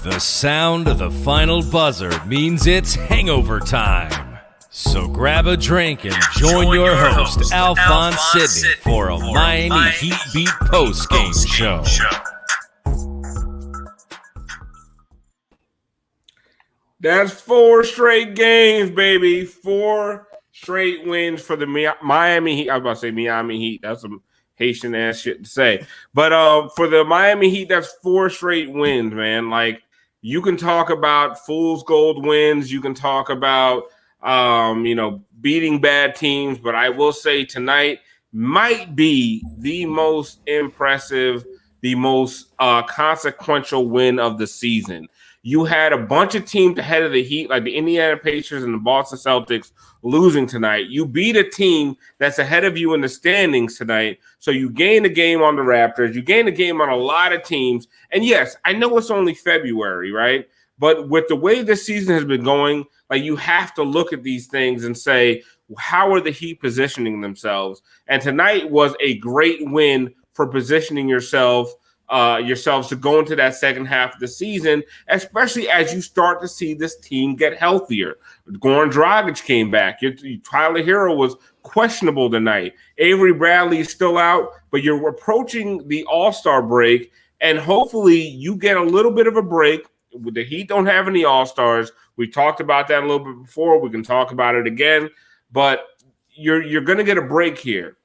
The sound of the final buzzer means it's hangover time. So grab a drink and join your host, Alphonse Sydney, for a Miami Heat Beat post-game show. That's 4 straight games, baby. 4 straight wins for the Miami Heat. I was about to say Miami Heat. That's some Haitian ass shit to say. But for the Miami Heat, that's 4 straight wins, man. Like, you can talk about fool's gold wins. You can talk about, beating bad teams. But I will say tonight might be the most impressive, the most consequential win of the season. You had a bunch of teams ahead of the Heat, like the Indiana Pacers and the Boston Celtics, losing tonight. You beat a team that's ahead of you in the standings tonight. So you gain a game on the Raptors. You gain a game on a lot of teams. And yes, I know it's only February, right? But with the way this season has been going, like, you have to look at these things and say, how are the Heat positioning themselves? And tonight was a great win for positioning yourselves to go into that second half of the season, especially as you start to see this team get healthier. Goran Dragic came back. Tyler Hero was questionable tonight. Avery Bradley is still out, but you're approaching the All-Star break, and hopefully you get a little bit of a break. The Heat don't have any All-Stars. We talked about that a little bit before. We can talk about it again, but you're going to get a break here.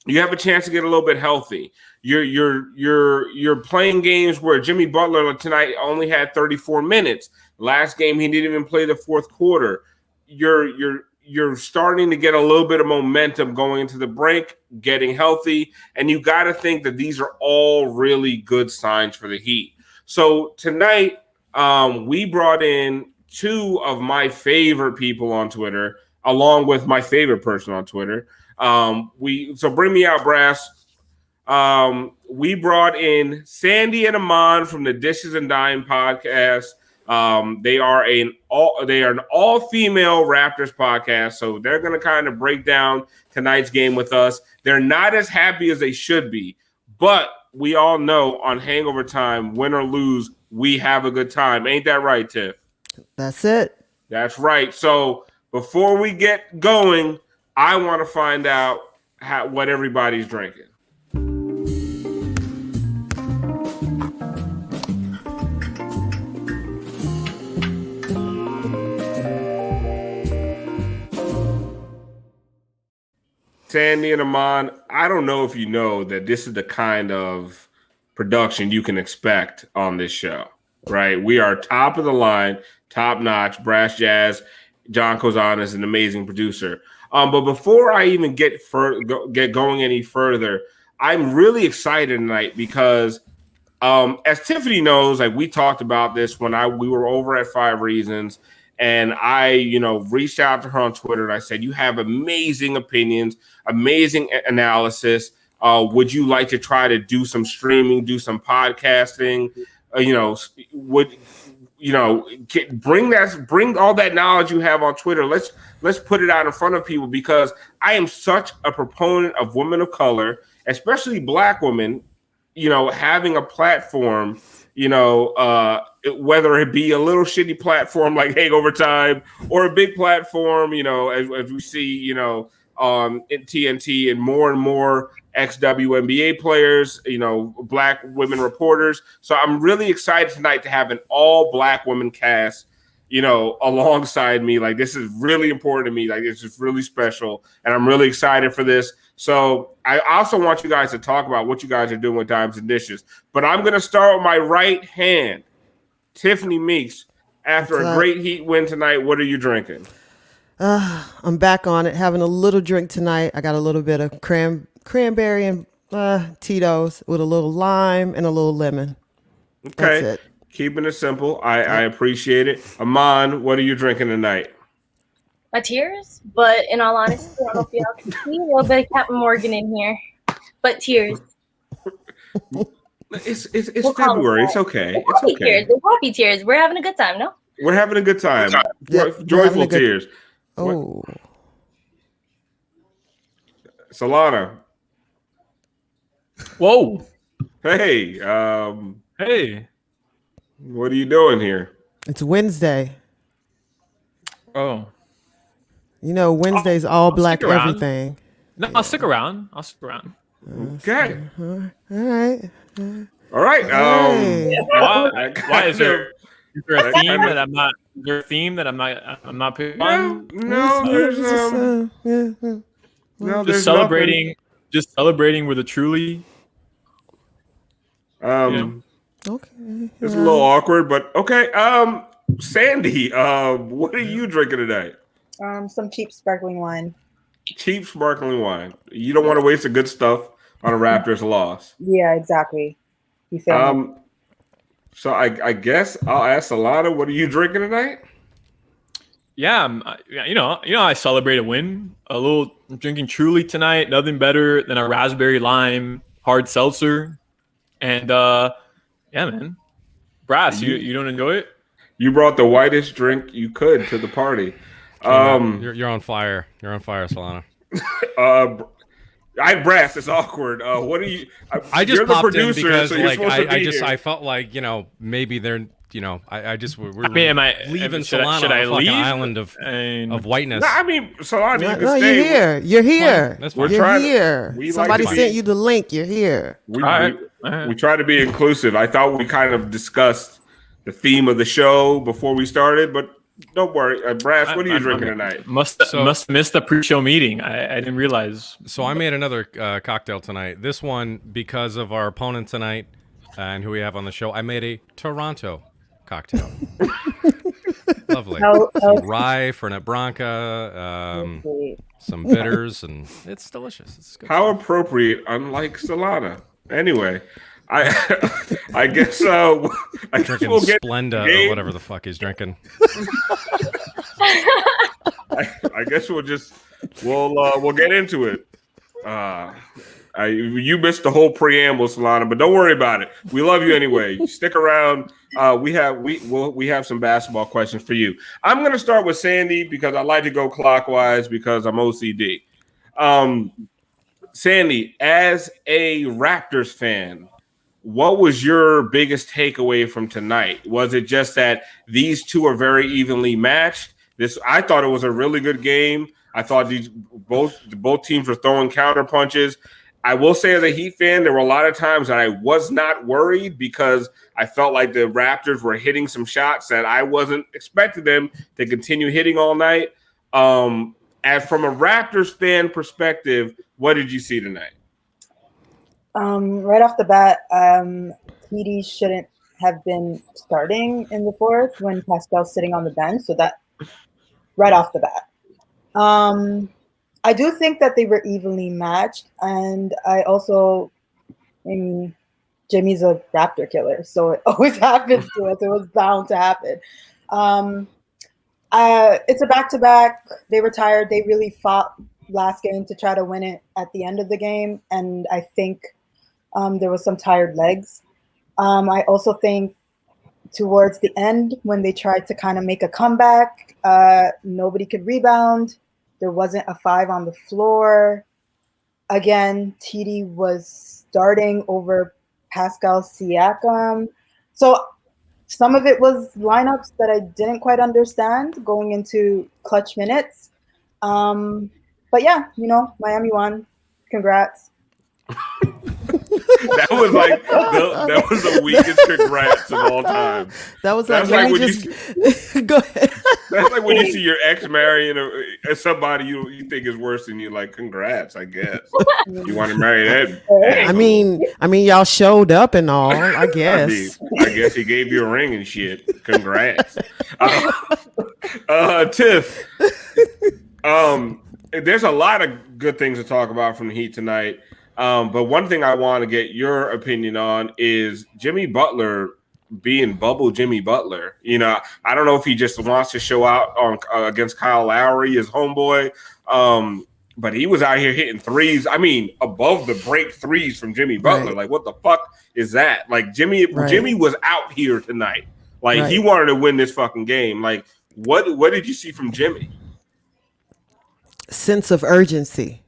You have a chance to get a little bit healthy. You're playing games where Jimmy Butler tonight only had 34 minutes. Last game he didn't even play the fourth quarter. You're starting to get a little bit of momentum going into the break, getting healthy, and you got to think that these are all really good signs for the Heat. So tonight we brought in 2 of my favorite people on Twitter, along with my favorite person on Twitter. So bring me out, Brass. We brought in Sandie and Imman from the Dishes and Dime podcast. They are an all-female Raptors podcast, so they're going to kind of break down tonight's game with us. They're not as happy as they should be, but we all know on Hangover Time, win or lose, we have a good time. Ain't that right, Tiff? That's it. That's right. So before we get going, I want to find out what everybody's drinking. Sandie and Imman, I don't know if you know that this is the kind of production you can expect on this show, right? We are top of the line, top notch. Brassjazz, John Kozan is an amazing producer. But before I even get going any further, I'm really excited tonight because, as Tiffany knows, like, we talked about this when we were over at 5 Reasons, and I, reached out to her on Twitter and I said, "You have amazing opinions, amazing analysis. Would you like to try to do some streaming, do some podcasting? Bring all that knowledge you have on Twitter. Let's put it out in front of people, because I am such a proponent of women of color, especially Black women, having a platform, whether it be a little shitty platform like Hangover Time or a big platform, as we see, in TNT and more ex-WNBA players, Black women reporters. So I'm really excited tonight to have an all Black women cast, alongside me. Like, this is really important to me. Like, it's just really special, and I'm really excited for this. So I also want you guys to talk about what you guys are doing with Dimes and Dishes. But I'm going to start with my right hand, Tiffany Meeks. After a great Heat win tonight, what are you drinking? I'm back on it, having a little drink tonight. I got a little bit of cranberry and Tito's with a little lime and a little lemon. Okay. That's it. Keeping it simple. I appreciate it. Imman, what are you drinking tonight? My tears, but in all honesty, I don't know if y'all can see a little bit of Captain Morgan in here, but tears. It's February. It's okay. It's okay. Tears. It's happy tears. We're having a good time, no? We're having a good time. Yep, Joyful tears. Oh. Solana. Whoa. Hey. Hey. What are you doing here? It's Wednesday. Oh, You know, Wednesday's all I'll black stick around. everything. No, I'll stick around. I'll stick around. Okay. All right. All right. Hey. Why is there a theme kinda- that I'm not? Is there a theme that I'm not picking No, on? no, there's Yeah. no, Just there's celebrating. Just celebrating with a truly. nothing. Okay. It's a little awkward, but okay. Sandie, what are you drinking today? Some cheap sparkling wine. Cheap sparkling wine. You don't want to waste the good stuff on a Raptors loss. Yeah, exactly. You feel me? So I guess I'll ask Solana, what are you drinking tonight? Yeah, you know, I celebrate a win. A little drinking Truly tonight. Nothing better than a raspberry lime hard seltzer. And yeah, man, Brass, you don't enjoy it? You brought the whitest drink you could to the party. You're on fire. You're on fire, Solana. Brass. It's awkward. What are you? I just you're the popped producer, in because so you're like supposed to be here. I felt like maybe they're we're I mean, leaving should Solana I on a fucking leave? island of whiteness. No, I mean, Solana, you can No, stay. you're here. You're here. Fine. That's We're fine. You're trying- here. we like Somebody to be- sent you the link. You're here. We All right. try to be inclusive. I thought we kind of discussed the theme of the show before we started, but don't worry. Brass, what are you drinking tonight? Must miss the pre-show meeting. I didn't realize. So I made another cocktail tonight. This one, because of our opponent tonight and who we have on the show, I made a Toronto cocktail. Lovely. Some rye, Fernet Branca, some bitters, and it's delicious. It's good. How appropriate, unlike Solana. Anyway, I guess I guess Drinking we'll get Splenda or whatever the fuck he's drinking. I guess we'll get into it. You missed the whole preamble, Solana, but don't worry about it. We love you anyway. Stick around. We have some basketball questions for you. I'm going to start with Sandie because I like to go clockwise because I'm OCD. Sandie, as a Raptors fan, what was your biggest takeaway from tonight? Was it just that these two are very evenly matched? I thought it was a really good game. I thought both teams were throwing counter punches. I will say, as a Heat fan, there were a lot of times that I was not worried because I felt like the Raptors were hitting some shots that I wasn't expecting them to continue hitting all night. As from a Raptors fan perspective, what did you see tonight? Right off the bat, TD shouldn't have been starting in the fourth when Pascal's sitting on the bench. So that right off the bat. I do think that they were evenly matched. And I also, Jimmy's a Raptor killer. So it always happens to us. It was bound to happen. It's a back-to-back. They were tired. They really fought last game to try to win it at the end of the game. And I think there was some tired legs. I also think towards the end when they tried to kind of make a comeback, nobody could rebound. There wasn't a 5 on the floor. Again, TD was starting over Pascal Siakam. So some of it was lineups that I didn't quite understand going into clutch minutes. But yeah, Miami won. Congrats. That was the weakest congrats of all time. That's like when you go ahead. That's like when you see your ex marrying somebody you think is worse than you. Like, congrats, I guess. You want to marry that? I mean, y'all showed up and all. I guess. I guess he gave you a ring and shit. Congrats, Tiff. There's a lot of good things to talk about from the Heat tonight. But one thing I want to get your opinion on is Jimmy Butler being bubble Jimmy Butler. I don't know if he just wants to show out on against Kyle Lowry, his homeboy. But he was out here hitting threes. I mean, above the break threes from Jimmy Butler. Right. Like, what the fuck is that? Like, Jimmy was out here tonight. Like, he wanted to win this fucking game. Like, what did you see from Jimmy? Sense of urgency.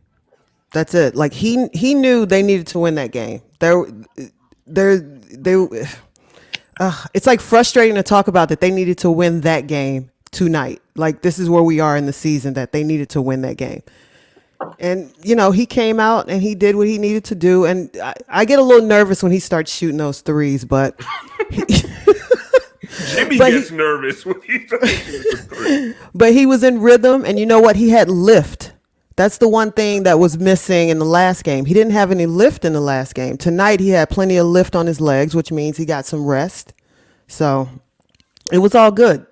That's it. Like he knew they needed to win that game. It's like frustrating to talk about that they needed to win that game tonight. Like this is where we are in the season that they needed to win that game. And, he came out and he did what he needed to do. And I get a little nervous when he starts shooting those threes, but Jimmy gets nervous when he starts shooting the three. But he was in rhythm, and you know what? He had lift. That's the one thing that was missing in the last game. He didn't have any lift in the last game. Tonight, he had plenty of lift on his legs, which means he got some rest. So it was all good.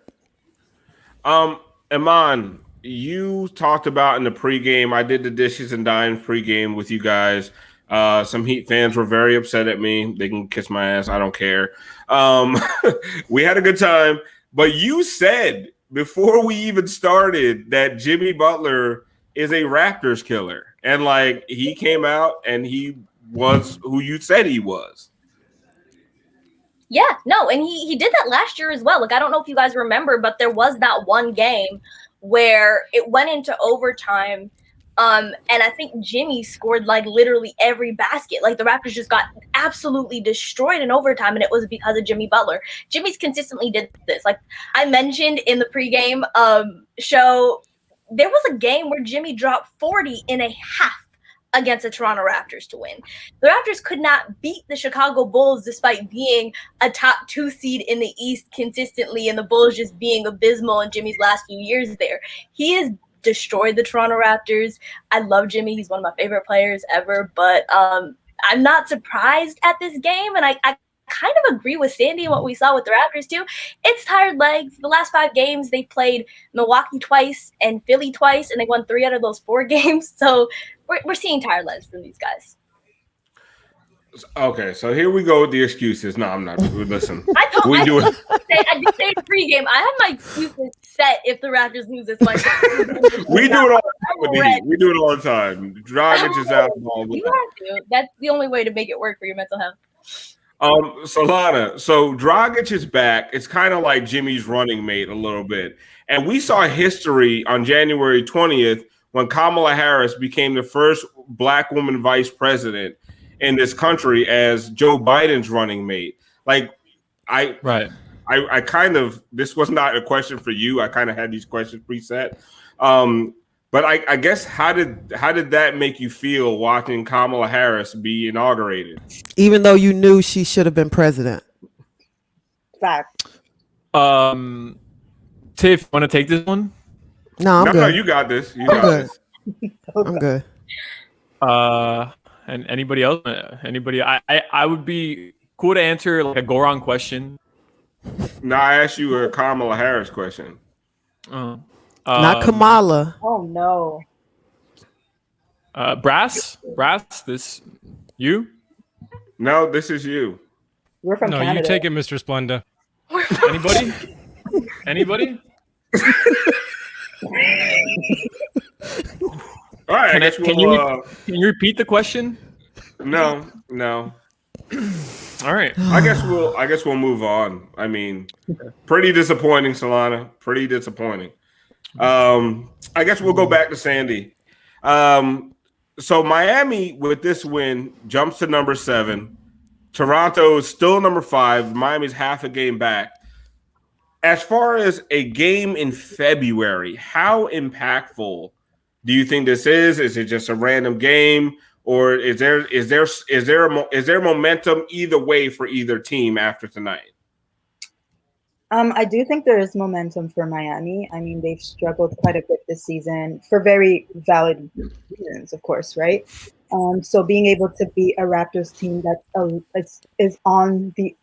Imman, you talked about in the pregame. I did the dishes and dine pregame with you guys. Some Heat fans were very upset at me. They can kiss my ass. I don't care. We had a good time. But you said before we even started that Jimmy Butler is a Raptors killer. And, he came out and he was who you said he was. Yeah, no, and he did that last year as well. I don't know if you guys remember, but there was that one game where it went into overtime. And I think Jimmy scored literally every basket. The Raptors just got absolutely destroyed in overtime, and it was because of Jimmy Butler. Jimmy's consistently did this. I mentioned in the pregame show, there was a game where Jimmy dropped 40 in a half against the Toronto Raptors to win. The Raptors could not beat the Chicago Bulls despite being a top 2 seed in the East consistently, and the Bulls just being abysmal in Jimmy's last few years there. He has destroyed the Toronto Raptors. I love Jimmy. He's one of my favorite players ever, but I'm not surprised at this game, and I kind of agree with Sandie and what we saw with the Raptors too. It's tired legs. The last 5 games, they played Milwaukee twice and Philly twice, and they won 3 out of those 4 games. So we're seeing tired legs from these guys. Okay, so here we go with the excuses. No, I'm not. Listen, I did say pregame. I have my excuses set if the Raptors lose this. We do it all the time with the Heat. We do it all the time. Dragic is out. You have to. That's the only way to make it work for your mental health. Solana. So Dragic is back. It's kind of like Jimmy's running mate a little bit. And we saw history on January 20th when Kamala Harris became the first black woman vice president in this country as Joe Biden's running mate. I kind of, this was not a question for you. I kind of had these questions preset. But I guess how did that make you feel watching Kamala Harris be inaugurated? Even though you knew she should have been president. Fact. Tiff, want to take this one? No, I'm good. No, you got this. I'm good. And anybody else? I would be cool to answer a Goran question. No, I asked you a Kamala Harris question. Not Kamala. Oh no. Brass, this you? No, this is you. We're from Canada. You take it, Mr. Splenda. Anybody? All right. Can you repeat the question? No. All right. I guess we'll move on. I mean, pretty disappointing, Solana. Pretty disappointing. I guess we'll go back to Sandie. So Miami with this win jumps to number 7. Toronto is still number 5. Miami's half a game back. As far as a game in February, how impactful do you think this is? Is it just a random game, or is there momentum either way for either team after tonight? I do think there is momentum for Miami. I mean, they've struggled quite a bit this season for very valid reasons, of course, right? So being able to beat a Raptors team that is on the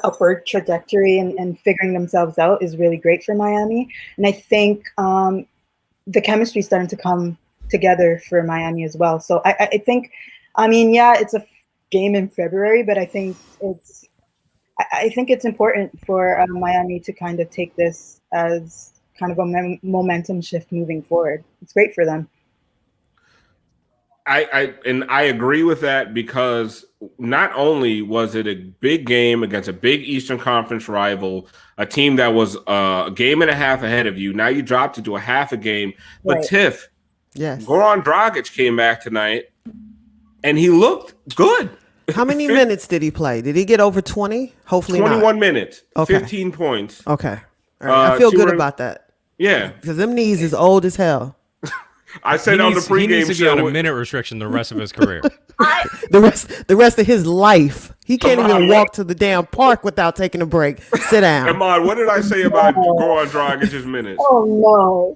upward trajectory and figuring themselves out is really great for Miami. And I think the chemistry is starting to come together for Miami as well. So I think, it's a game in February, but I think it's important for Miami to kind of take this as kind of a momentum shift moving forward. It's great for them. I agree with that, because not only was it a big game against a big Eastern Conference rival, a team that was a game and a half ahead of you. Now you dropped it to a half a game. But Right. Tiff, Yes. Goran Dragic came back tonight, and he looked good. How many minutes did he play? Did he get over 20? Hopefully 21 not. minutes, Okay. 15 points. Okay. All right. I feel good 2 about that. Yeah. Because them knees is old as hell. I said on the he needs pregame to be on a show. minute restriction the rest of his career. The rest of his life. He can't Come on, even walk to the damn park without taking a break. Sit down. Imman, what did I say about Goran Dragic's minutes? Oh no!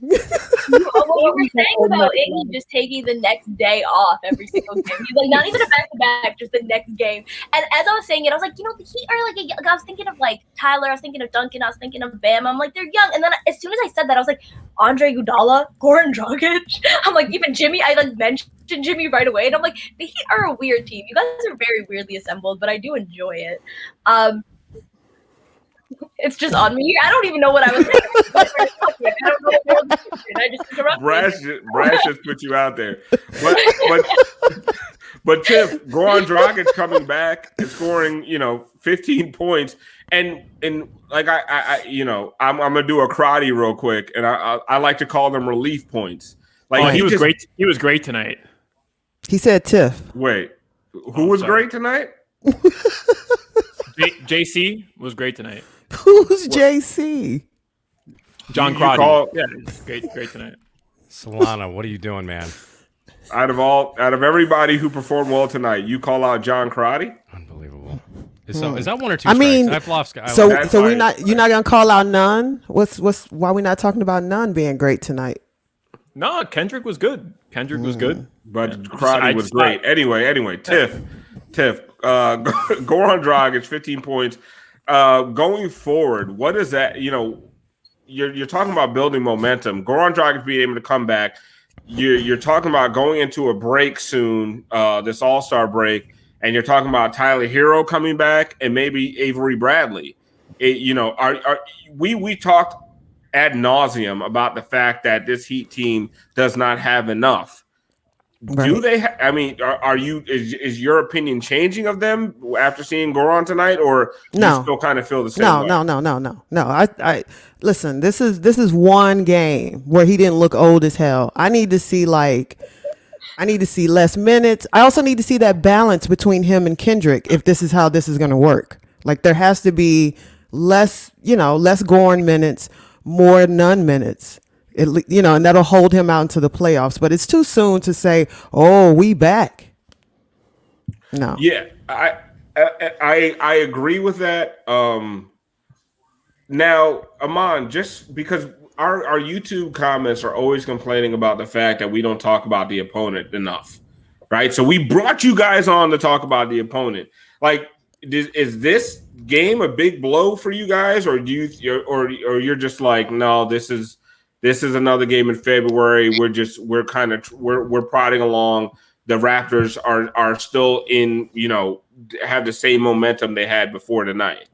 What you were saying about Iggy just taking the next day off every single game. He's like, not even a back-to-back, just the next game. And as I was saying it, I was like, the Heat are like, I was thinking of like Tyler, I was thinking of Duncan, I was thinking of Bam. I'm like, they're young. And then as soon as I said that, I was like, Andre Iguodala, Goran Dragic. I'm like, even Jimmy, I like mentioned Jimmy right away. And I'm like, the Heat are a weird team. You guys are very weirdly assembled, but I do enjoy it. It's just on me. I don't even know what I was saying. I don't know. I just interrupted. Brass just put you out there. But Tiff, Goran Dragic coming back and scoring, 15 points. And like I'm gonna do a karate real quick, and I like to call them relief points. Like he was great. He was great tonight. He said Tiff. Wait, who was great tonight? JC was great tonight. Who's JC? John Crotty. Yeah, great tonight. Solana, what are you doing, man? Out of everybody who performed well tonight, you call out John Crotty? Unbelievable. Is that one or two? I mean, so you're not gonna call out none? Why we not talking about none being great tonight? No, Kendrick was good. Was good, but Crotty was great. Anyway, Tiff, Goran Dragic, 15 points. Going forward, what is that? You're talking about building momentum. Goran Dragic being able to come back. You're talking about going into a break soon, this All-Star break, and you're talking about Tyler Hero coming back and maybe Avery Bradley. We talked ad nauseum about the fact that this Heat team does not have enough. Right. Do they? Is your opinion changing of them after seeing Goran tonight, or no? You still kind of feel the same way? No. I listen. This is one game where he didn't look old as hell. I need to see less minutes. I also need to see that balance between him and Kendrick if this is how this is going to work. Like there has to be less Goran minutes, more none minutes. And that'll hold him out into the playoffs. But it's too soon to say, "Oh, we back." No. Yeah, I agree with that. Now, Imman, just because our YouTube comments are always complaining about the fact that we don't talk about the opponent enough, right? So we brought you guys on to talk about the opponent. Like, is this game a big blow for you guys, or you're just like, no, this is another game in February. We're prodding along. The Raptors are still in, have the same momentum they had before tonight.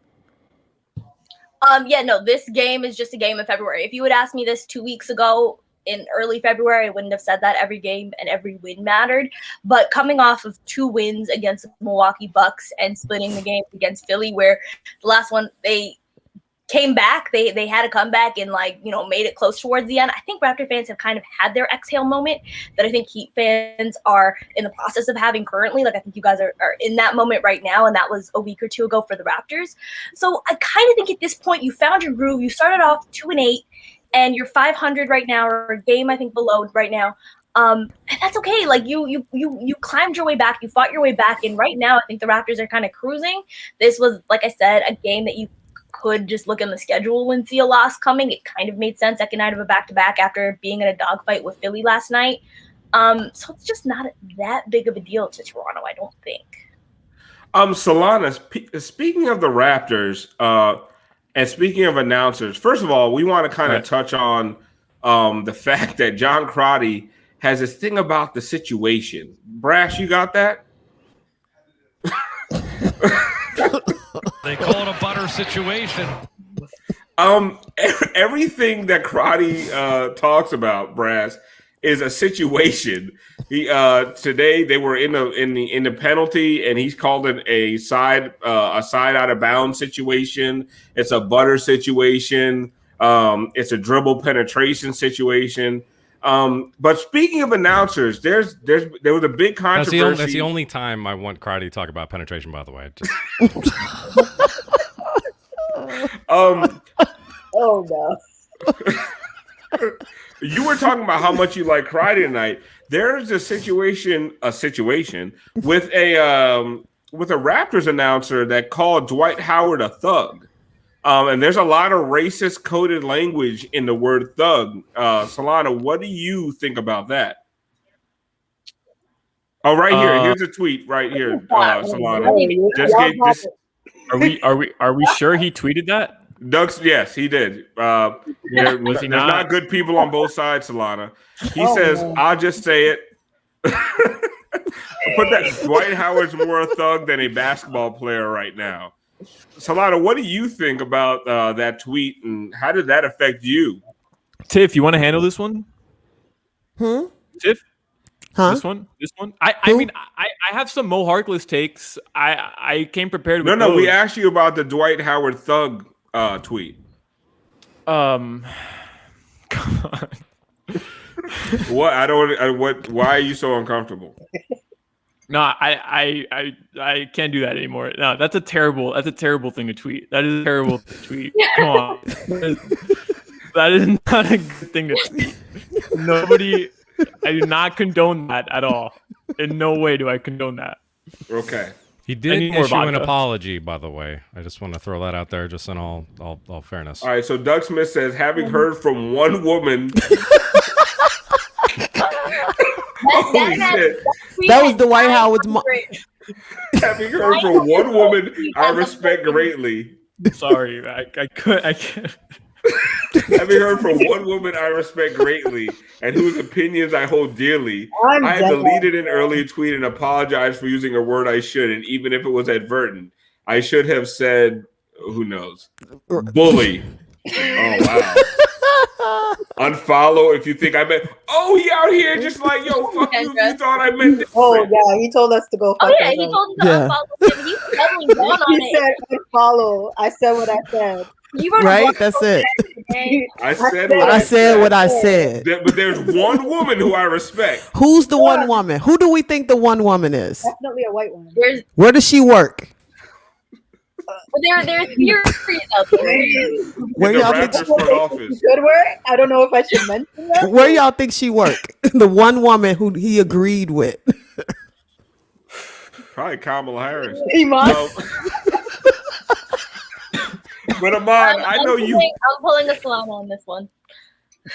This game is just a game in February. If you would ask me this 2 weeks ago in early February, I wouldn't have said that every game and every win mattered. But coming off of 2 wins against the Milwaukee Bucks and splitting the game against Philly, where the last one they came back, they had a comeback and made it close towards the end. I think Raptor fans have kind of had their exhale moment that I think Heat fans are in the process of having currently. Like I think you guys are in that moment right now, and that was a week or two ago for the Raptors. So I kind of think at this point you found your groove. You started off 2-8, and you're 500 right now, or a game I think below right now. And that's okay. Like you climbed your way back, you fought your way back, and right now I think the Raptors are kind of cruising. This was, like I said, a game that you could just look in the schedule and see a loss coming. It kind of made sense. Second night of a back-to-back after being in a dogfight with Philly last night. So it's just not that big of a deal to Toronto, I don't think. Solana, speaking of the Raptors, and speaking of announcers, first of all, we want to kind of touch on the fact that John Crotty has this thing about the situation. Brass, you got that? They call it a butter situation. Everything that Crotty talks about, Brass, is a situation. He today they were in the penalty, and he's called it a side out of bounds situation. It's a butter situation. It's a dribble penetration situation. But speaking of announcers, there was a big controversy. That's the only time I want Cry to talk about penetration. By the way, Oh no. You were talking about how much you like Cry tonight. There's a situation with a Raptors announcer that called Dwight Howard a thug. And there's a lot of racist coded language in the word thug. Solana, what do you think about that? Oh, right here. Here's a tweet right here, Solana. Just gave this. Are we sure he tweeted that? Doug's, yes, he did. There's not good people on both sides, Solana. He says, man. I'll just say it. Put that Dwight Howard's more a thug than a basketball player right now. Solana, what do you think about that tweet, and how did that affect you? Tiff, you want to handle this one? Tiff? Huh? This one? I mean, I have some Mo Harkless takes. I came prepared with No, those. we asked you about the Dwight Howard thug tweet. God. What? Why are you so uncomfortable? No, I can't do that anymore. No, that's a terrible thing to tweet. That is a terrible tweet. Come on. That is not a good thing to tweet. I do not condone that at all. In no way do I condone that. Okay. He did issue an apology, by the way. I just want to throw that out there, just in all fairness. All right. So Doug Smith says, having heard from one woman. That was Dwight Howard's mom. Having heard from one woman I respect greatly. Sorry, I can't. Having heard from one woman I respect greatly and whose opinions I hold dearly, I deleted an earlier tweet and apologized for using a word I shouldn't, even if it was advertent. I should have said, who knows, bully. Oh, wow. Unfollow if you think I meant. Oh, he out here just like, yo, fuck you. You thought I meant this. Oh yeah, he told us to go. Oh yeah, he told us to unfollow him. He's doubling down on it. He said unfollow. I said what I said. You were Right, that's it. I said what I said. But there's one woman who I respect. Who's the one woman? Who do we think the one woman is? Definitely a white woman. Where does she work? There's theories out there. Where y'all think Raptors front office. Good work. I don't know if I should mention that. Where y'all think she work? The one woman who he agreed with. Probably Kamala Harris. Imman. But Imman, I know you. I'm pulling a Solana on this one.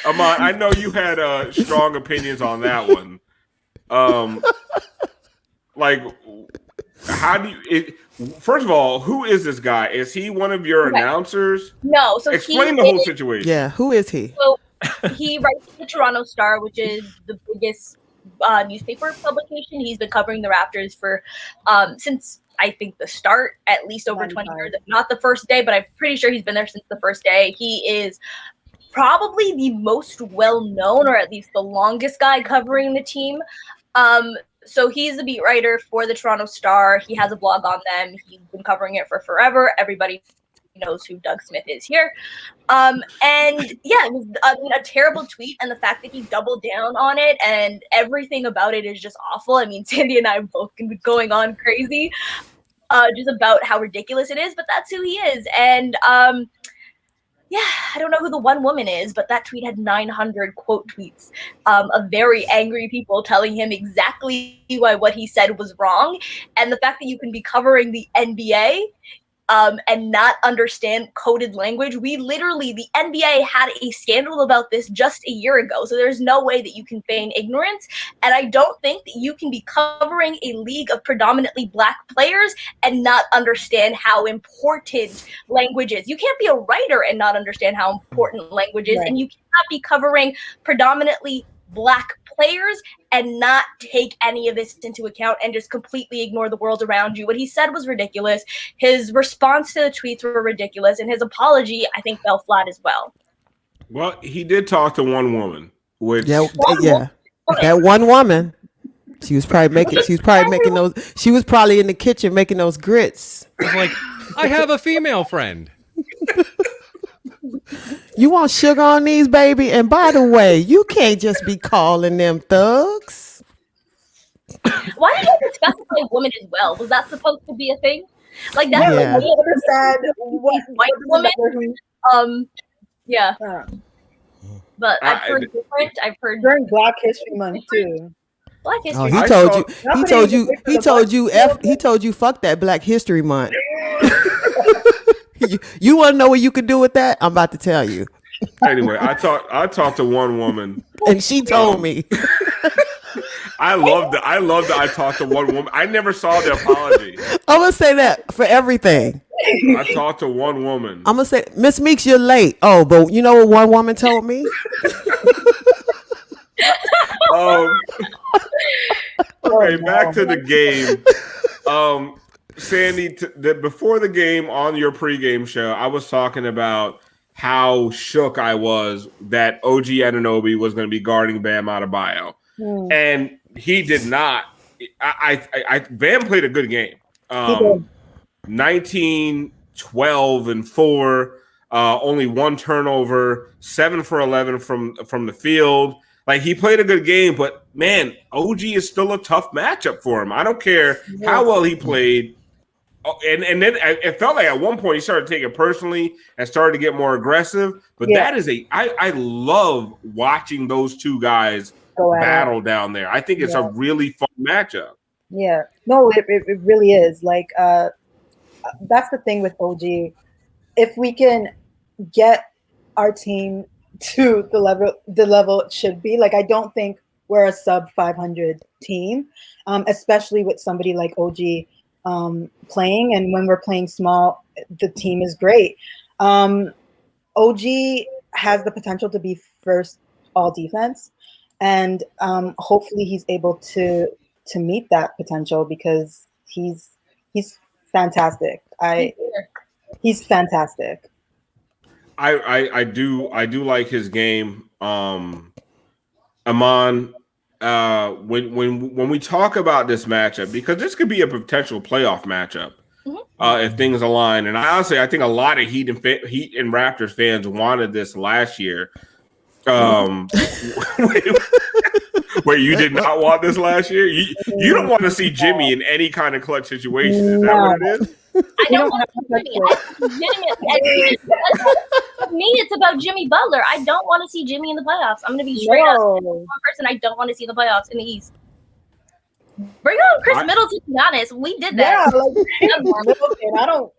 Imman, I know you had strong opinions on that one. Like, how do you? First of all, who is this guy? Is he one of your announcers? No. So explain the whole situation. Yeah, who is he? So he writes for the Toronto Star, which is the biggest newspaper publication. He's been covering the Raptors for since I think the start, at least over 20 years. Not the first day, but I'm pretty sure he's been there since the first day. He is probably the most well-known, or at least the longest guy covering the team. So he's the beat writer for the Toronto Star. He has a blog on them. He's been covering it for forever. Everybody knows who Doug Smith is here. And yeah, it was a terrible tweet. And the fact that he doubled down on it and everything about it is just awful. I mean, Sandie and I have both been going on crazy just about how ridiculous it is, but that's who he is. And yeah, I don't know who the one woman is, but that tweet had 900 quote tweets of very angry people telling him exactly why what he said was wrong. And the fact that you can be covering the NBA and not understand coded language. The NBA had a scandal about this just a year ago. So there's no way that you can feign ignorance. And I don't think that you can be covering a league of predominantly Black players and not understand how important language is. You can't be a writer and not understand how important language is. Right. And you cannot be covering predominantly Black players and not take any of this into account and just completely ignore the world around you. What he said was ridiculous. His response to the tweets were ridiculous, and his apology, I think, fell flat as well. Well, he did talk to one woman, which that one woman. She was probably making those. She was probably in the kitchen making those grits. It's like, I have a female friend. You want sugar on these, baby? And by the way, you can't just be calling them thugs. Why did you specify woman as well? Was that supposed to be a thing? Like that's Yeah. like What said white woman. Yeah. But I've heard different. I've heard during Black History Month too. Black Oh, History. he told you fuck that Black History Month. You want to know what you could do with that? I'm about to tell you. Anyway, I talked to one woman, and she told me. I loved that. I talked to one woman. I never saw the apology. I'm gonna say that for everything. I talked to one woman. I'm gonna say, Miss Meeks, you're late. Oh, but you know what one woman told me? Okay, back to the game. Sandie, before the game on your pregame show, I was talking about how shook I was that OG Anunoby was going to be guarding Bam Adebayo, and he did not. Bam played a good game. 19, 12, and 4. Only one turnover. 7 for 11 from the field. Like, he played a good game, but man, OG is still a tough matchup for him. I don't care how well he played. And then it felt like at one point he started taking it personally and started to get more aggressive. But that is I love watching those two guys battle down there. I think it's a really fun matchup. Yeah. No, it really is. Like, that's the thing with OG. If we can get our team to the level it should be, like, I don't think we're a sub 500 team, especially with somebody like OG playing. And when we're playing small, the team is great. OG has the potential to be first all defense, and hopefully he's able to meet that potential, because he's fantastic. He's fantastic. I do like his game. Imman, when we talk about this matchup, because this could be a potential playoff matchup if things align. And I think a lot of Heat and Raptors fans wanted this last year. Wait, you did not want this last year? You don't want to see Jimmy in any kind of clutch situation. Is that what it is? I don't want to see Jimmy. For me, it's about Jimmy Butler. I don't want to see Jimmy in the playoffs. I'm going to be straight up. One person I don't want to see in the playoffs in the East. Bring on Chris Middleton, to be honest. We did that. Yeah, like, Middleton, I don't.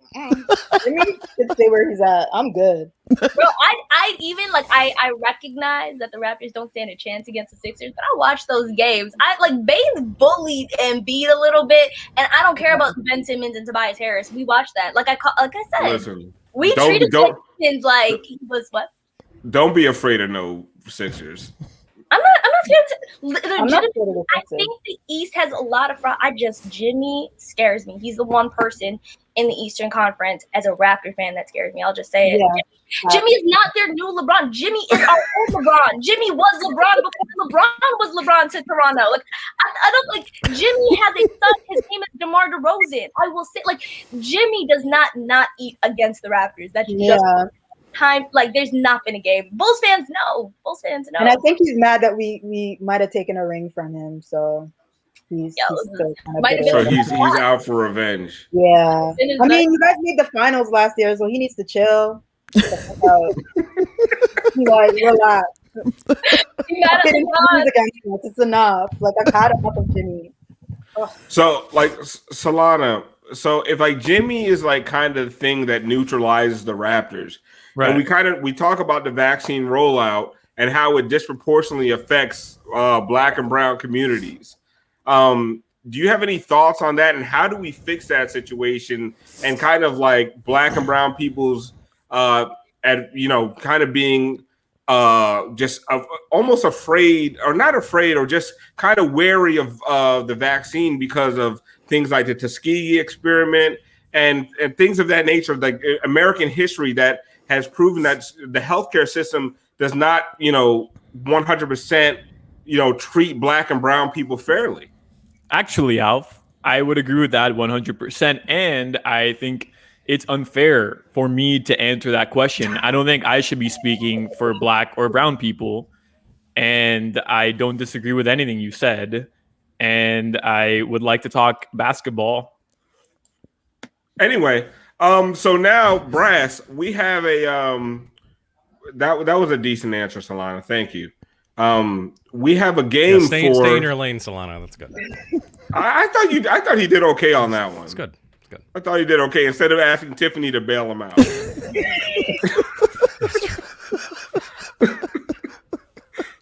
Jimmy should stay where he's at. I'm good. Bro, I even like I recognize that the Raptors don't stand a chance against the Sixers, but I watch those games. Baines bullied Embiid a little bit, and I don't care about Ben Simmons and Tobias Harris. We watched that. Like I said, listen, we treated Simmons like he was what? Don't be afraid of no Sixers. I'm not scared. I think the East has a lot of fraud. Jimmy scares me. He's the one person in the Eastern Conference as a Raptor fan that scares me. I'll just say it. Yeah. Jimmy is not their new LeBron. Jimmy is our old LeBron. Jimmy was LeBron before LeBron was LeBron to Toronto. Like, I don't like Jimmy has a son. His name is DeMar DeRozan. I will say, like, Jimmy does not eat against the Raptors. That's just time. Like, there's not been a game. Bulls fans know. And I think he's mad that we might have taken a ring from him. So he's out for revenge. Yeah. I mean, you guys made the finals last year, so he needs to chill. Relax. It's enough. Like, I've had enough of Jimmy. Ugh. So, like, Solana. So, if like Jimmy is like kind of the thing that neutralizes the Raptors, right? And we talk about the vaccine rollout and how it disproportionately affects Black and brown communities. Do you have any thoughts on that, and how do we fix that situation and kind of like Black and brown people's kind of being just almost afraid, or not afraid, or just kind of wary of the vaccine because of things like the Tuskegee experiment and things of that nature, like American history that has proven that the healthcare system does not, 100%, treat Black and brown people fairly. Actually, Alf, I would agree with that 100%. And I think it's unfair for me to answer that question. I don't think I should be speaking for black or brown people. And I don't disagree with anything you said. And I would like to talk basketball. Anyway, so now, Brass, we have a that was a decent answer, Solana. Thank you. We have a game stay in your lane, Solana. That's good. I thought he did okay on that one. It's good. I thought he did okay instead of asking Tiffany to bail him out.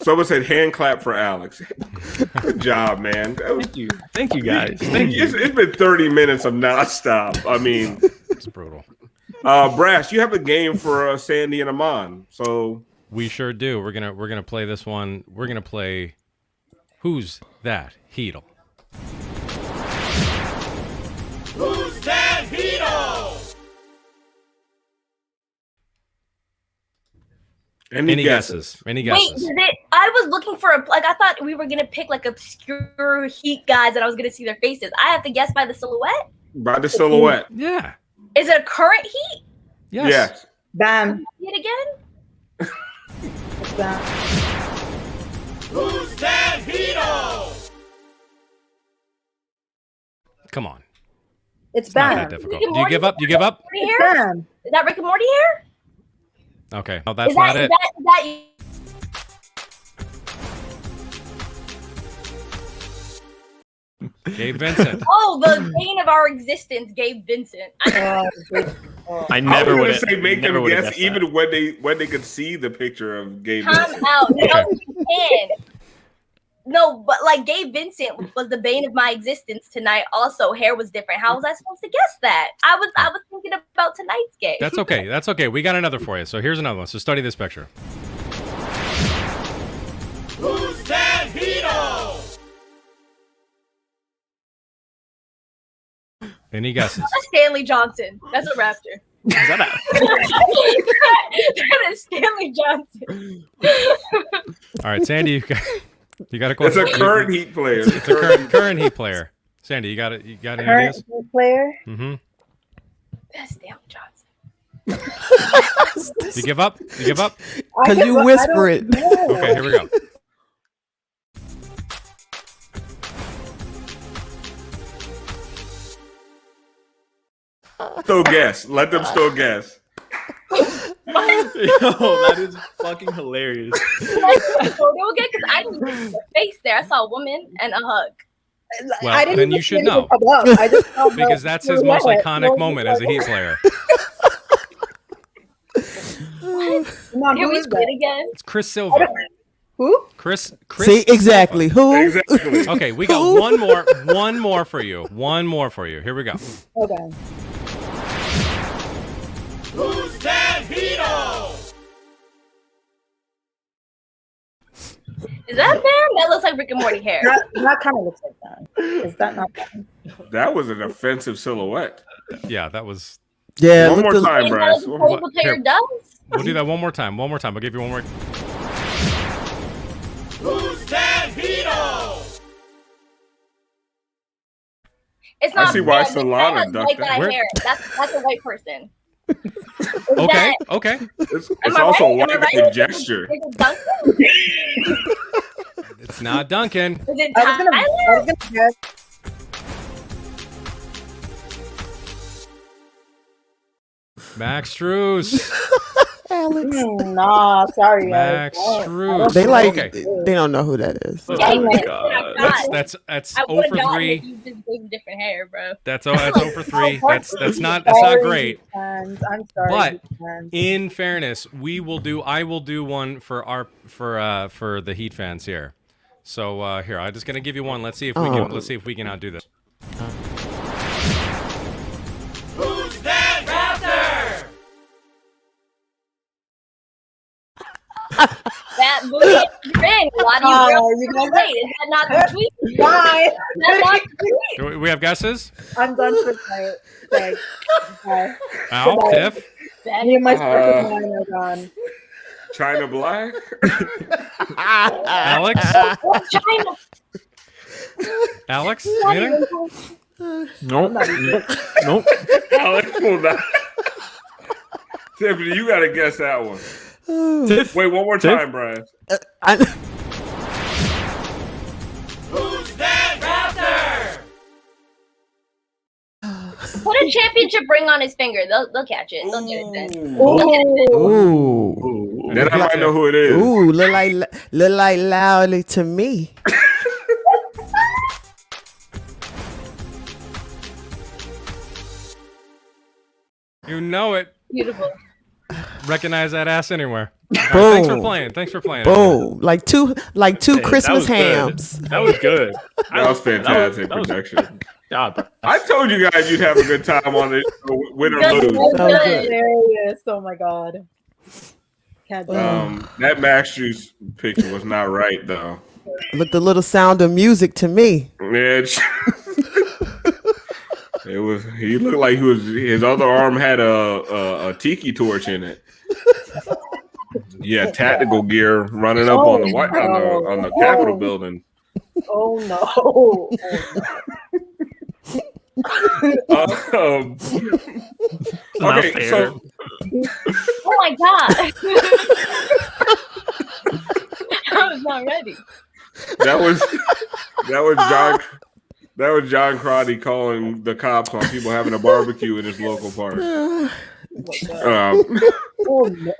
Someone said hand clap for Alex. Good job, man. Thank you guys. Thank you. It's been 30 minutes of nonstop. I mean, It's brutal. Brass, you have a game for Sandie and Imman. So We sure do. We're gonna play this one. We're gonna play Who's That Heatle? Who's That Heatle? any guesses? Any Wait, guesses? I was looking for I thought we were gonna pick like obscure Heat guys and I was gonna see their faces. I have to guess by the silhouette. By the silhouette. Yeah. Is it a current Heat? Yes. Yes. Bam. See it again? It's Bam. Who's That Heatle? Come on. It's Not that Bam. difficult. Rick and Do you give up? You give up? Morty It's hair? Bam. Is that Rick and Morty hair? Okay. No, that's Is not that, it. Is that Gabe Vincent. Oh, the bane of our existence, Gabe Vincent. I I never was would gonna say make them guess that. even when they could see the picture of Gabe Time Vincent. out. No, you can. No, but like Gabe Vincent was the bane of my existence tonight. Also, hair was different. How was I supposed to guess that? I was thinking about tonight's game. That's okay. That's okay. We got another for you. So here's another one. So study this picture. Who's That Heatle? Any guesses? That's Stanley Johnson. That's a Raptor. Is that That is Stanley Johnson. All right, Sandie, you got a It's question. a current Heat player. It's a current Heat player. Sandie, you got it. You got any Current ideas? Heat player. Mm-hmm. That's Stanley Johnson. You give up? You give up? Because you whisper it. Okay, here we go. Still guess. Let them still guess. Yo, that is fucking hilarious. Photo again because I didn't see the face there. I saw a woman and a hug. Well, I didn't then even you should see anything know. come up. I just saw the Because that's his most silhouette. iconic moment as a Heat player. Come on, Here who we is squid that? again. Oh, It's Chris Silva. Who? Chris See, exactly. Who? Exactly. Okay, we got Who? one more for you. One more for you. Here we go. Okay. Who's That Heatle? Is that man? That looks like Rick and Morty hair. That kind of looks like that. Is that not that? That was an offensive silhouette. Yeah, that was. Yeah. One look more at- time, Is that Brass. what a football player Here. does? We'll do that one more time. One more time. I'll give you one more. Who's That Heatle? It's not. see why that Solana has ducked white it. guy Where- hair. That's a white person. Is Okay, that- okay. It's am I also right? a Am I white right? guy gesture. Is it Duncan? It's not Duncan. Is it I was gonna Tyler? guess. Max Struess. Alex. Nah, sorry. Max guys. Struess. They like. Okay. They don't know who that is. Oh Yeah, my man. God. That's I 0 would have for gotten 3. if you just gave different hair, bro. That's 0 for 3. That's not Sorry, great. fans. I'm sorry. But fans. in fairness, I will do one for the Heat fans here. So here, I'm just gonna give you one. Let's see if we can outdo this. Who's That Raptor? That movie ring. Why do you You real guys- wait? Is that not the tweet? Bye. Is that not the tweet? Do we have guesses? I'm done for tonight. Thanks. Bye. Al, Goodbye. Tiff, That Me and my Uh, circus line are gone. China Black. Alex, China. Alex. Anything? Nope. Nope. Alex will not. Tiffany, you got to guess that one. Tiff. Wait, one more time, Brian. Put a championship ring on his finger. They'll catch it. They'll get it then. Ooh. Then I might know who it is. Ooh, look like loudly to me. You know it. Beautiful. Recognize that ass anywhere. Boom. Thanks for playing. Thanks for playing. Boom. Like two Christmas hams. That was good. That was fantastic that was projection. God. I told you guys you'd have a good time on this, win or lose. That was good. Hilarious. Oh my god. Can't do it. That Max Juice picture was not right though. Looked a little Sound of Music to me. Yeah, it was. He looked like he was. His other arm had a tiki torch in it. Yeah, tactical gear running up on the on the Capitol building. Oh no. Okay, so Oh my god. I was not ready. that was John Crotty calling the cops on people having a barbecue in his local park. Oh no.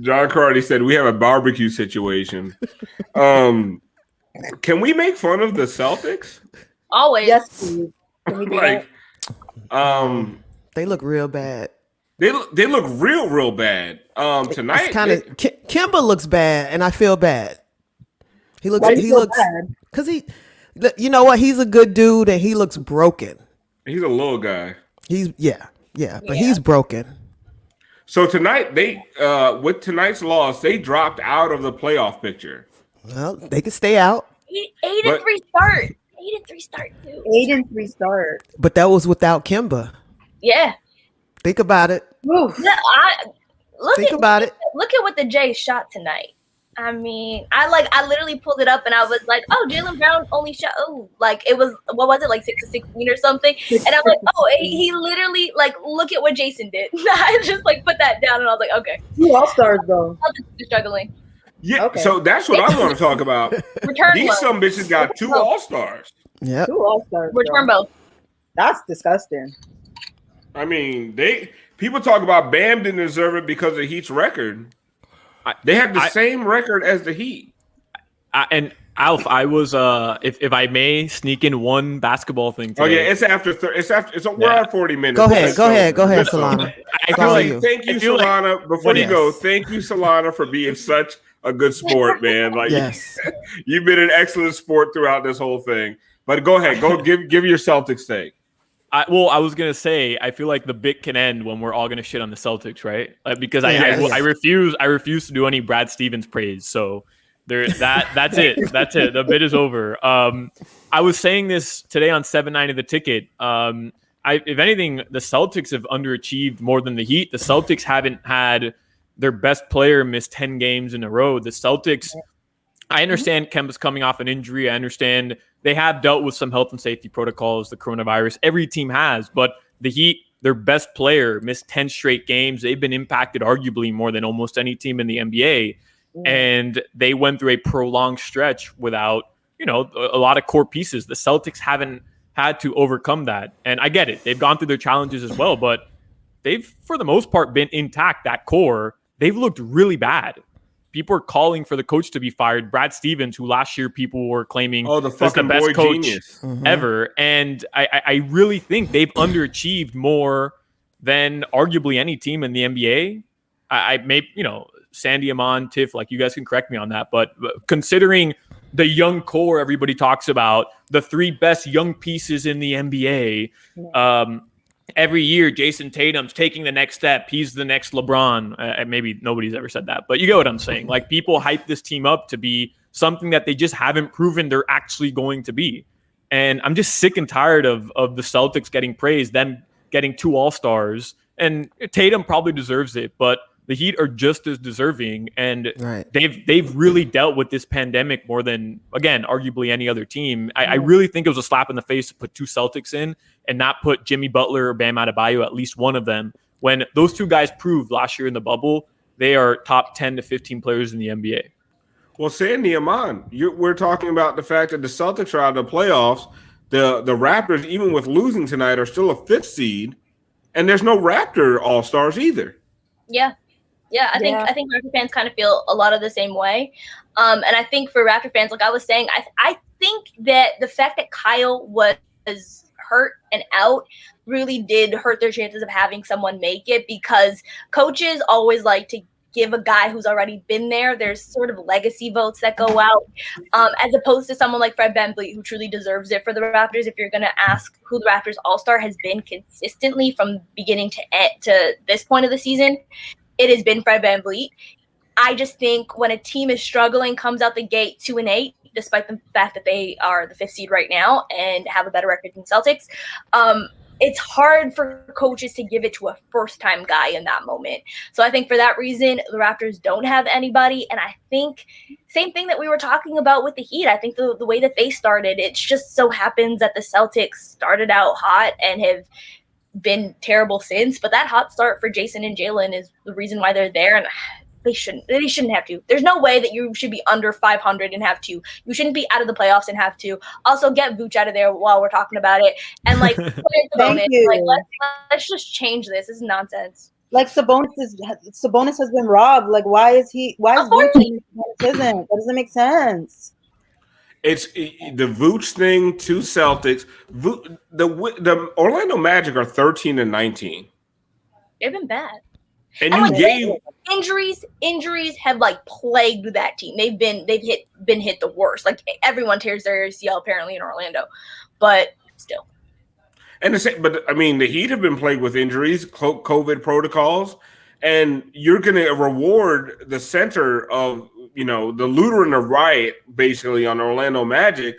John Crotty said we have a barbecue situation. Can we make fun of the Celtics? Always. Yes, please. Can we do Like, They look real bad. they look real bad. Tonight, It's kind of Kimba looks bad, and I feel bad. He looks. Why do you He feel looks bad? because you know what? He's a good dude, and he looks broken. he's a little guy. But he's broken. So tonight, they with tonight's loss, they dropped out of the playoff picture. Well, they can stay out, 8-3 start. 8-3 start, dude. 8-3 start. but that was without Kimba. Yeah. Think about it. Oof. Yeah, Think about it. Look at what the Jays shot tonight. I mean, I literally pulled it up and I was like, oh, Jaylen Brown only shot, like it was, what was it, like 6 to 16 or something? And I'm like, oh, he literally, like, look at what Jason did. I just like put that down and I was like, okay. 2 All-Stars though. Celtics are struggling. Yeah, Okay. so that's what I want to talk about. Return These both. some bitches got 2 All-Stars. Yep. 2 All-Stars. Return bro. both. That's disgusting. I mean, people talk about Bam didn't deserve it because of Heat's record. They have the same record as the Heat. And Alf, I was if I may sneak in one basketball thing. Oh yeah, today. it's after. We're at 40 minutes. Go ahead, Solana. I feel like Thank you, I feel Solana. Before you Yes. go, thank you, Solana, for being such a good sport, man. Like, Yes. you've been an excellent sport throughout this whole thing. But go ahead, give your Celtics take. I was gonna say I feel like the bit can end when we're all gonna shit on the Celtics, right? Because I refuse to do any Brad Stevens praise. So that's it. That's it. The bit is over. I was saying this today on 7-9 of the ticket. If anything, the Celtics have underachieved more than the Heat. The Celtics haven't had their best player miss 10 games in a row. The Celtics, I understand Kemba's coming off an injury. I understand they have dealt with some health and safety protocols, the coronavirus. Every team has, but the Heat, their best player, missed 10 straight games. They've been impacted arguably more than almost any team in the NBA. And they went through a prolonged stretch without, a lot of core pieces. The Celtics haven't had to overcome that. And I get it. They've gone through their challenges as well, but they've, for the most part, been intact, that core. They've looked really bad. People are calling for the coach to be fired. Brad Stevens, who last year people were claiming the was the fucking best boy coach genius ever. And I really think they've underachieved more than arguably any team in the NBA. I may, Sandie, Imman, Tiff, like you guys can correct me on that. But considering the young core everybody talks about, the 3 best young pieces in the NBA, every year, Jason Tatum's taking the next step. He's the next LeBron. Maybe nobody's ever said that, but you get what I'm saying. Like, people hype this team up to be something that they just haven't proven they're actually going to be. And I'm just sick and tired of the Celtics getting praised, them getting 2 All-Stars. And Tatum probably deserves it, but the Heat are just as deserving, and Right. they've really dealt with this pandemic more than, again, arguably any other team. I really think it was a slap in the face to put two Celtics in and not put Jimmy Butler or Bam Adebayo, at least one of them, when those two guys proved last year in the bubble they are top 10 to 15 players in the NBA. Well, Sandie, Imman, we're talking about the fact that the Celtics are out of the playoffs. The Raptors, even with losing tonight, are still a 5th seed, and there's no Raptor All-Stars either. Yeah. I think Raptor fans kind of feel a lot of the same way. And I think for Raptor fans, like I was saying, I think that the fact that Kyle was hurt and out really did hurt their chances of having someone make it, because coaches always like to give a guy who's already been there. There's sort of legacy votes that go out, as opposed to someone like Fred VanVleet, who truly deserves it for the Raptors. If you're going to ask who the Raptors All-Star has been consistently from beginning to this point of the season, it has been Fred VanVleet. I just think when a team is struggling, comes out the gate 2-8, despite the fact that they are the 5th seed right now and have a better record than Celtics, it's hard for coaches to give it to a first-time guy in that moment. So I think for that reason, the Raptors don't have anybody. And I think same thing that we were talking about with the Heat. I think the way that they started, it just so happens that the Celtics started out hot and have been terrible since. But that hot start for Jason and Jalen is the reason why they're there. And they shouldn't have to. There's no way that you should be under 500 and have to. You shouldn't be out of the playoffs and have to. Also, get Vooch out of there while we're talking about it. And like, put in Sabonis. Like, let's just change this. This is nonsense. Like Sabonis has been robbed. Like, why is Vooch and Sabonis isn't? That doesn't make sense. It's the Vooch thing to Celtics. The Orlando Magic are 13 and 19. They've been bad. And you like, gave injuries have like plagued that team. They've been hit the worst. Like everyone tears their ACL apparently in Orlando, but still. And but I mean, the Heat have been plagued with injuries, COVID protocols, and you're going to reward the center of the looter and the riot basically on Orlando Magic.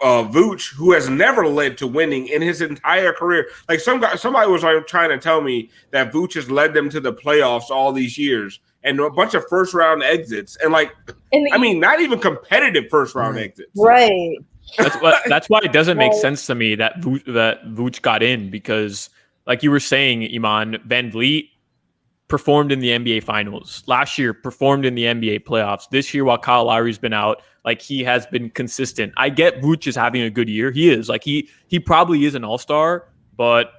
Vooch, who has never led to winning in his entire career. Like somebody was trying to tell me that Vooch has led them to the playoffs all these years and a bunch of first round exits and not even competitive first round exits. Right. That's why it doesn't make sense to me that Vooch got in, because like you were saying, Imman, VanVleet performed in the NBA Finals. Last year, performed in the NBA playoffs. This year, while Kyle Lowry's been out, like he has been consistent. I get Vooch is having a good year. He is. Like he probably is an all-star, but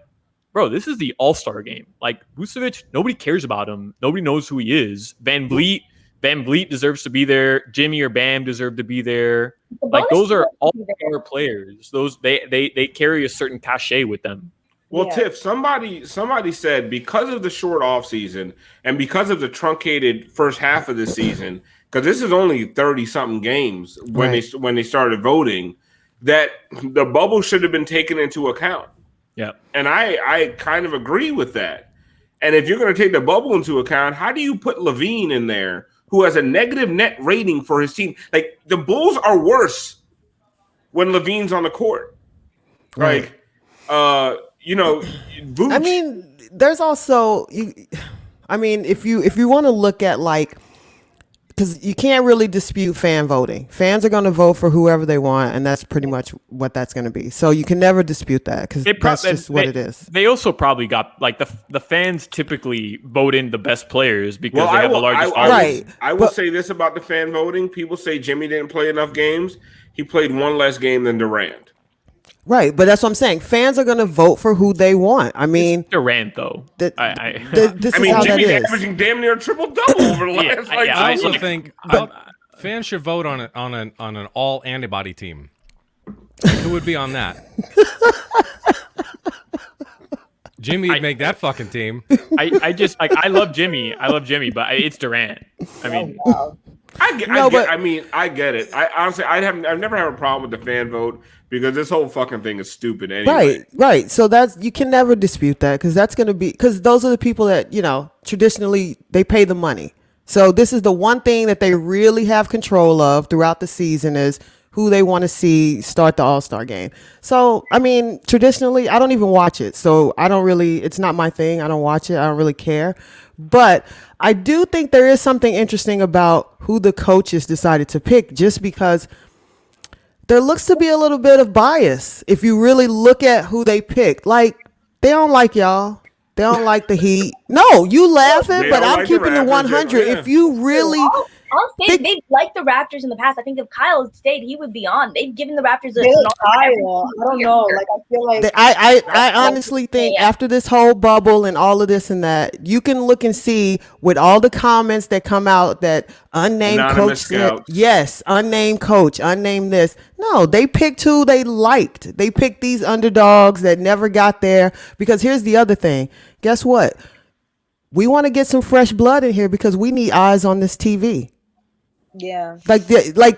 bro, this is the all-star game. Like Vucevic, nobody cares about him. Nobody knows who he is. VanVleet deserves to be there. Jimmy or Bam deserve to be there. Like those are all-star players. Those they carry a certain cachet with them. Well, yeah. Tiff, somebody said because of the short offseason and because of the truncated first half of the season, because this is only 30-something games when they started voting, that the bubble should have been taken into account. Yeah. And I kind of agree with that. And if you're going to take the bubble into account, how do you put Levine in there, who has a negative net rating for his team? Like, the Bulls are worse when Levine's on the court. Right. Vooch, I mean, there's also if you want to look at because you can't really dispute fan voting. Fans are going to vote for whoever they want, and that's pretty much what that's going to be. So you can never dispute that because that's just what it is. They also probably got the fans typically vote in the best players because they have the largest audience. I will say this about the fan voting. People say Jimmy didn't play enough games. He played one less game than Durant. Right, but that's what I'm saying. Fans are going to vote for who they want. I mean, it's Durant though. This is how Jimmy's that is. Averaging damn near triple-double over the last. I also think fans should vote on an all antibody team. Who would be on that? Jimmy would make that fucking team. I love Jimmy. But it's Durant. I mean. I get it. I honestly, I've never had a problem with the fan vote because this whole fucking thing is stupid anyway. Right. So you can never dispute that because that's going to be because those are the people that traditionally they pay the money. So this is the one thing that they really have control of throughout the season is who they want to see start the All-Star game. So, I mean, traditionally, I don't even watch it. So it's not my thing. I don't watch it. I don't really care. But I do think there is something interesting about who the coaches decided to pick, just because there looks to be a little bit of bias if you really look at who they picked. Like, they don't like y'all. They don't like the Heat. No, you laughing, but I'm keeping the 100. Yeah. If you really... I'll say they've liked the Raptors in the past. I think if Kyle had stayed, he would be on. They've given the Raptors a Kyle. I don't know. Like, I feel like I honestly think after this whole bubble and all of this and that, you can look and see with all the comments that come out that unnamed Anonymous coach said, scouts. yes, unnamed coach, unnamed this. No, they picked who they liked. They picked these underdogs that never got there. Because here's the other thing. Guess what? We want to get some fresh blood in here because we need eyes on this TV. yeah. Like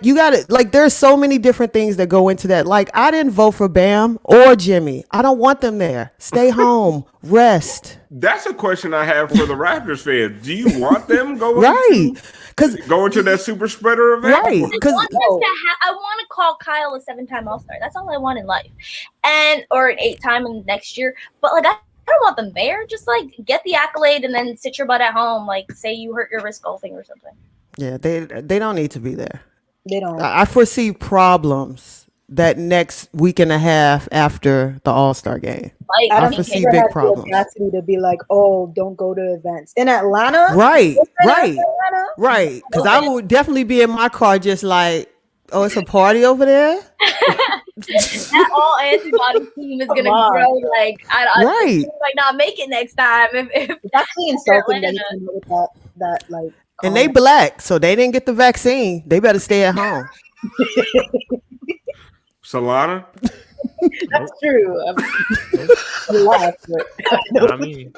you got it. Like there's so many different things that go into that. Like I didn't vote for Bam or Jimmy. I don't want them there. Stay home, rest. That's a question I have for the Raptors fans. Do you want them going Right? Because going to that super spreader event? right? Because I want to call Kyle a 7-time All-Star. That's all I want in life, or an 8-time in next year. But like I don't want them there. Just like get the accolade and then sit your butt at home. Like say you hurt your wrist golfing or something. yeah, they don't need to be there. They don't. I foresee problems that next week and a half after the All-Star game. Like I I don't foresee think they big have the problems. audacity to be like, oh, don't go to events in Atlanta. Right, right, Atlanta? right. Because I would definitely be in my car just like, oh, it's a party over there. that all antibody team is Come gonna on. grow. Like I Right. might not make it next time. If It's actually insulting that Atlanta. you can know that like. And they black, so they didn't get the vaccine. They better stay at home. Solana? That's true. You laugh, but Not me.